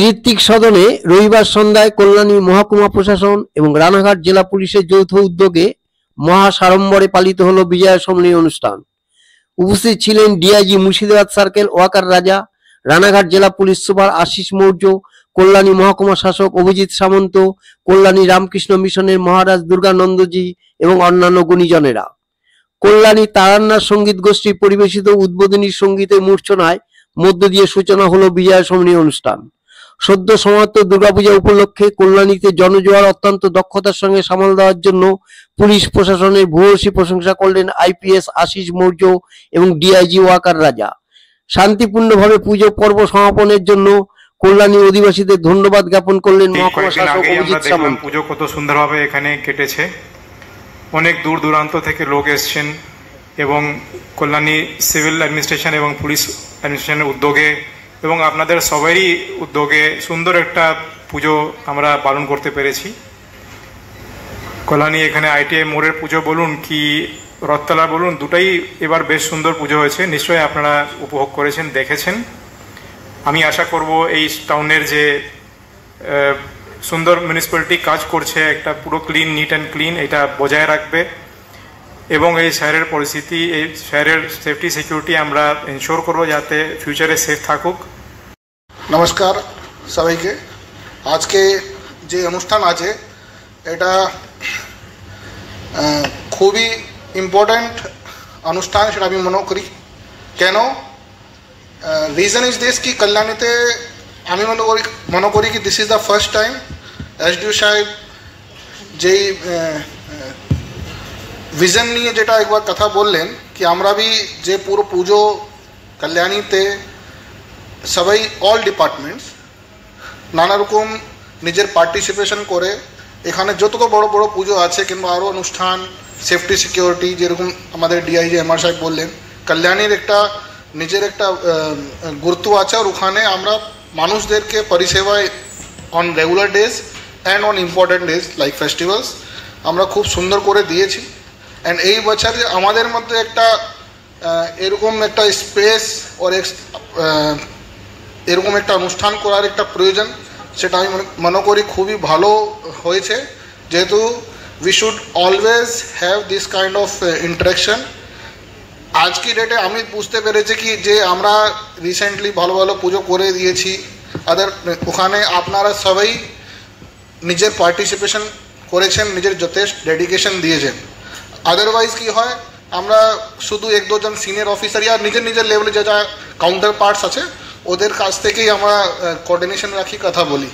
ঋত্বিক সদনে রবিবার সন্ধ্যায় কল্যাণী মহকুমা প্রশাসন এবং রানাঘাট জেলা পুলিশের যৌথ উদ্যোগে মহা সাড়ম্বরে পালিত হলো বিজয়া সম্মেলনী অনুষ্ঠান। উপস্থিত ছিলেন ডিআইজি মুর্শিদাবাদ সার্কেল ওয়াকার রাজা, রানাঘাট জেলা পুলিশ সুপার আশিস মৌর্য, কল্যাণী মহকুমা শাসক অভিজিৎ সামন্ত, কল্যাণী রামকৃষ্ণ মিশনের মহারাজ দুর্গানন্দজি এবং অন্যান্য গুণীজনেরা। কল্যাণী তারান্নার সঙ্গীত গোষ্ঠী পরিবেশিত উদ্বোধনী সঙ্গীতের মূর্ছনায় মধ্য দিয়ে সূচনা হলো বিজয়া সম্মেলনী অনুষ্ঠান। সদ্য সমাপ্ত দুর্গাপূজা উপলক্ষে কল্যাণীতে জনজোয়ার অত্যন্ত দক্ষতার সঙ্গে সামাল দেওয়ার জন্য পুলিশ প্রশাসনের ভূয়সী প্রশংসা করলেন আইপিএস আশিস মৌর্য এবং ডিআইজি ওয়াকার রাজা। শান্তিপূর্ণভাবে পুজো পর্ব সমাপনের জন্য কল্যাণী অধিবাসীদের ধন্যবাদ জ্ঞাপন করলেন মহকুমা শাসক অভিজিৎ সামন্ত। পুজো কত সুন্দরভাবে এখানে কেটেছে, অনেক দূর দূরান্ত থেকে লোক এসছেন এবং কল্যাণী সিভিল অ্যাডমিনিস্ট্রেশন এবং পুলিশ অ্যাডমিনিস্ট্রেশনের উদ্যোগে এবং আপনাদের সবারই উদ্যোগে সুন্দর একটা পুজো আমরা পালন করতে পেরেছি। কল্যাণী এখানে আইটিআই মোড়ের পুজো বলুন কি রথতলা বলুন, দুটাই এবার বেশ সুন্দর পুজো হয়েছে। নিশ্চয়ই আপনারা উপভোগ করেছেন, দেখেছেন। আমি আশা করব এই টাউনের যে সুন্দর মিউনিসিপ্যালিটি কাজ করছে, একটা পুরো ক্লিন, নিট অ্যান্ড ক্লিন, এটা বজায় রাখবে এবং এই শহরের পরিস্থিতি, এই শহরের সেফটি সিকিউরিটি আমরা এনশোর করবো যাতে ফিউচারে সেফ থাকুক। নমস্কার সবাইকে। আজকে যে অনুষ্ঠান আছে এটা খুবই ইম্পর্ট্যান্ট অনুষ্ঠান, সেটা আমি মনে করি। কেন? রিজন ইজ দিস কি কল্যাণীতে আমি মনে করি কি this is the first time SDO সাহেব যেই ভিজন নিয়ে যেটা একবার কথা বললেন কি আমরা বি যে পুরো পুজো কল্যাণীতে সবাই অল ডিপার্টমেন্টস নানা রকম নিজের পার্টিসিপেশন করে এখানে যত বড় বড় পুজো আছে কিংবা আরও অনুষ্ঠান, সেফটি সিকিউরিটি, যেরকম আমাদের ডিআইজি এমআর সাহেব বললেন, কল্যাণীর একটা নিজের একটা গুরুত্ব আছে। আর ওখানে আমরা মানুষদেরকে পরিষেবায় on regular days and on important days like festivals আমরা খুব সুন্দর করে দিয়েছি। অ্যান্ড এই বছরে আমাদের মধ্যে একটা এরকম একটা স্পেস ওর এরকম একটা অনুষ্ঠান করার একটা প্রয়োজন, সেটা আমি মনে করি খুবই ভালো হয়েছে। যেহেতু we should always have this kind of interaction. আজকে ডেটে আমি বুঝতে পেরেছি কি যে আমরা রিসেন্টলি ভালো ভালো পুজো করে দিয়েছি, ওখানে আপনারা সবাই নিজের পার্টিসিপেশন করেছেন, নিজের যথেষ্ট ডেডিকেশন দিয়েছেন। আদারওয়াইজ কি হয়, আমরা শুধু এক দুজন সিনিয়র অফিসার আর নিজের নিজের লেভেলে যা কাউন্টার পার্টস আছে ওদের কাছ থেকেই আমরা কোঅর্ডিনেশন রাখি, কথা বলি।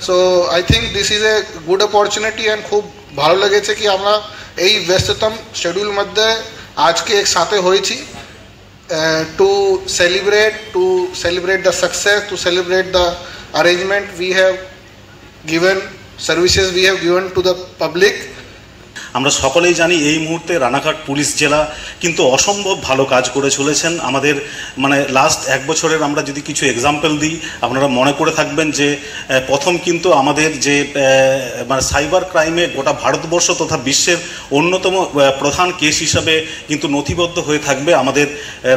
So I think this is a good opportunity and খুব ভালো লেগেছে কি আমরা এই ব্যস্ততম শিডিউল মধ্যে আজকে একসাথে হয়েছি to celebrate the success, to celebrate the arrangement we have given, services we have given to the public. আমরা সকলেই জানি এই মুহূর্তে রানাঘাট পুলিশ জেলা কিন্তু অসম্ভব ভালো কাজ করে চলেছেন। আমাদের মানে লাস্ট এক বছরের আমরা যদি কিছু এক্সাম্পল দিই, আপনারা মনে করে থাকবেন যে প্রথম কিন্তু আমাদের যে মানে সাইবার ক্রাইমে গোটা ভারতবর্ষ তথা বিশ্বের অন্যতম প্রধান কেস হিসাবে কিন্তু নথিবদ্ধ হয়ে থাকবে আমাদের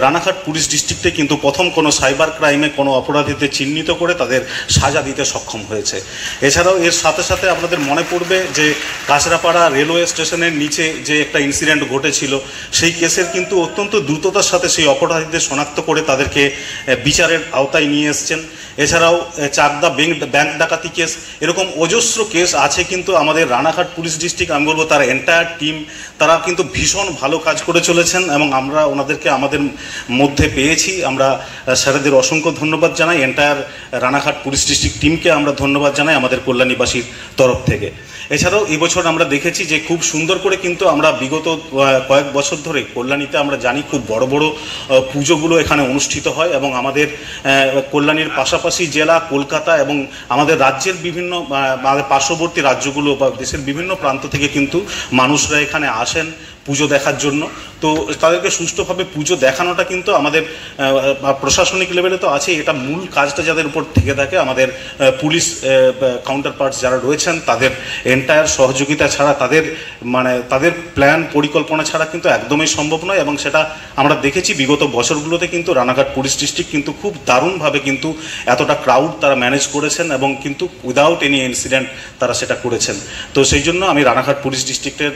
রানাঘাট পুলিশ ডিস্ট্রিক্টে কিন্তু প্রথম কোনো সাইবার ক্রাইমে কোনো অপরাধীদের চিহ্নিত করে তাদের সাজা দিতে সক্ষম হয়েছে। এছাড়াও এর সাথে সাথে আপনাদের মনে পড়বে যে কাঁচরাপাড়া রেলওয়ে স্টেশনের নিচে যে একটা ইনসিডেন্ট ঘটেছিল, সেই কেসের কিন্তু অত্যন্ত দ্রুততার সাথে সেই অপরাধীদের শনাক্ত করে তাদেরকে বিচারের আওতায় নিয়ে এসছেন। এছাড়াও চাকদা ব্যাংক ডাকাতি কেস, এরকম অজস্র কেস আছে কিন্তু আমাদের রানাঘাট পুলিশ ডিস্ট্রিক্ট, আমি বলবো তার এন্টায়ার টিম, তারা কিন্তু ভীষণ ভালো কাজ করে চলেছেন এবং আমরা ওনাদেরকে আমাদের মধ্যে পেয়েছি। আমরা স্যারেদের অসংখ্য ধন্যবাদ জানাই, এন্টায়ার রানাঘাট পুলিশ ডিস্ট্রিক্ট টিমকে আমরা ধন্যবাদ জানাই আমাদের কল্যাণীবাসীর তরফ থেকে। এছাড়াও এবছর আমরা দেখেছি যে খুব সুন্দর করে কিন্তু আমরা বিগত কয়েক বছর ধরে কল্যাণীতে আমরা জানি খুব বড় বড় পুজোগুলো এখানে অনুষ্ঠিত হয় এবং আমাদের কল্যাণীর পাশাপাশি জেলা কলকাতা এবং আমাদের রাজ্যের বিভিন্ন আমাদের পার্শ্ববর্তী রাজ্যগুলো বা দেশের বিভিন্ন প্রান্ত থেকে কিন্তু মানুষরা এখানে আসেন পুজো দেখার জন্য। তো তাদেরকে সুষ্ঠুভাবে পুজো দেখানোটা কিন্তু আমাদের প্রশাসনিক লেভেলে তো আছে, এটা মূল কাজটা যাদের উপর থেকে থাকে আমাদের পুলিশ কাউন্টার পার্টস যারা রয়েছেন তাদের এন্টায়ার সহযোগিতা ছাড়া, তাদের প্ল্যান পরিকল্পনা ছাড়া কিন্তু একদমই সম্ভব নয়। এবং সেটা আমরা দেখেছি বিগত বছরগুলোতে কিন্তু রানাঘাট পুলিশ ডিস্ট্রিক্ট কিন্তু খুব দারুণভাবে কিন্তু এতটা ক্রাউড তারা ম্যানেজ করেছেন এবং কিন্তু উইদাউট এনি ইনসিডেন্ট তারা সেটা করেছেন। তো সেই জন্য আমি রানাঘাট পুলিশ ডিস্ট্রিক্টের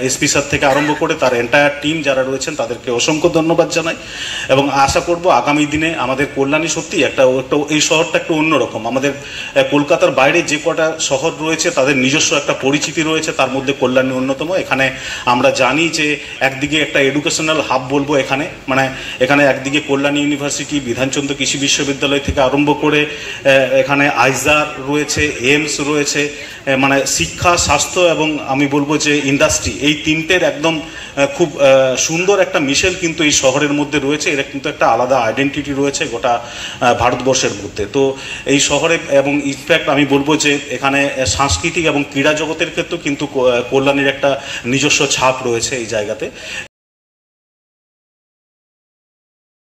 এসপি স্যার থেকে আরম্ভ করে তার এন্টায়ার টিম যারা রয়েছেন তাদেরকে অসংখ্য ধন্যবাদ জানাই এবং আশা করব আগামী দিনে আমাদের কল্যাণী সত্যি একটা এই শহরটা একটু অন্যরকম। আমাদের কলকাতার বাইরে যে কটা শহর রয়েছে তাদের নিজস্ব একটা পরিচিতি রয়েছে, তার মধ্যে কল্যাণী অন্যতম। এখানে আমরা জানি যে একদিকে একটা এডুকেশনাল হাব বলবো, এখানে একদিকে কল্যাণী ইউনিভার্সিটি, বিধানচন্দ্র কৃষি বিশ্ববিদ্যালয় থেকে আরম্ভ করে এখানে আইজার রয়েছে, এইমস রয়েছে, শিক্ষা, স্বাস্থ্য এবং আমি বলবো যে ইন্ডাস্ট্রি, এই তিনটের একদম খুব সুন্দর একটা মিশেল কিন্তু এই শহরের মধ্যে রয়েছে। এর কিন্তু একটা আলাদা আইডেন্টিটি রয়েছে গোটা ভারতবর্ষের মধ্যে। তো এই শহরে এবং ইনফ্যাক্ট আমি বলবো যে এখানে সাংস্কৃতিক এবং ক্রীড়া জগতের ক্ষেত্রেও কিন্তু কল্যাণীর একটা নিজস্ব ছাপ রয়েছে এই জায়গাতে।